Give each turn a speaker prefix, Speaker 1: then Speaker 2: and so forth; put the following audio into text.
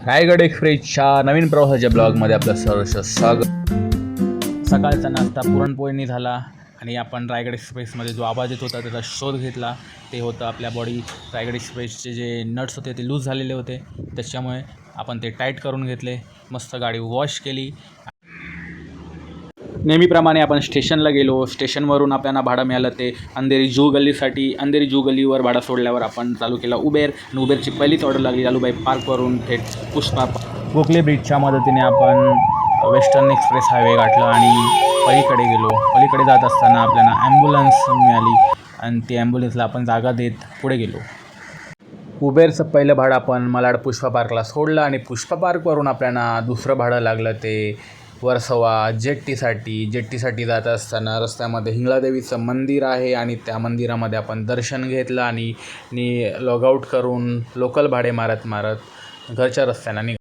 Speaker 1: रायगड एक्सप्रेसच्या नवीन प्रवासाच्या ब्लॉगमध्ये आपलं सहर्ष स्वागत. सकाळचा नाश्ता पुरणपोळीनी झाला आणि आपण रायगड एक्सप्रेसमध्ये जो आवाज येत होता त्याचा शोध घेतला. ते होतं आपल्या बॉडी रायगड एक्सप्रेसचे जे नट्स होते ते लूज झालेले होते, त्याच्यामुळे आपण ते टाईट करून घेतले. मस्त गाडी वॉश केली. नेहमीप्रमाणे आपण स्टेशनला गेलो. स्टेशनवरून आपल्याला भाडं मिळालं ते अंधेरी जू गल्लीसाठी. अंधेरी जू गल्लीवर भाडं सोडल्यावर आपण चालू केला उबेर आणि उबेरची पहिलीच ऑर्डर लागली लालूबाई पार्कवरून थेट पुष्पा गोखले ब्रिजच्या मदतीने आपण वेस्टर्न एक्सप्रेस हायवे गाठला आणि पलीकडे गेलो. पलीकडे जात असताना आपल्याला ॲम्ब्युलन्स मिळाली आणि ती ॲम्ब्युलन्सला आपण जागा देत पुढे गेलो. उबेरचं पहिलं भाडं आपण malaad पुष्पा पार्कला सोडलं आणि पुष्पा पार्कवरून आपल्याला दुसरं भाडं लागलं ते वर्सोवा जेट्टीसाठी जात असताना रस्त्यामध्ये हिंगळादेवीचं मंदिर आहे आणि त्या मंदिरामध्ये आपण दर्शन घेतलं आणि लॉगआउट करून लोकल भाडे मारत घरच्या रस्त्यानं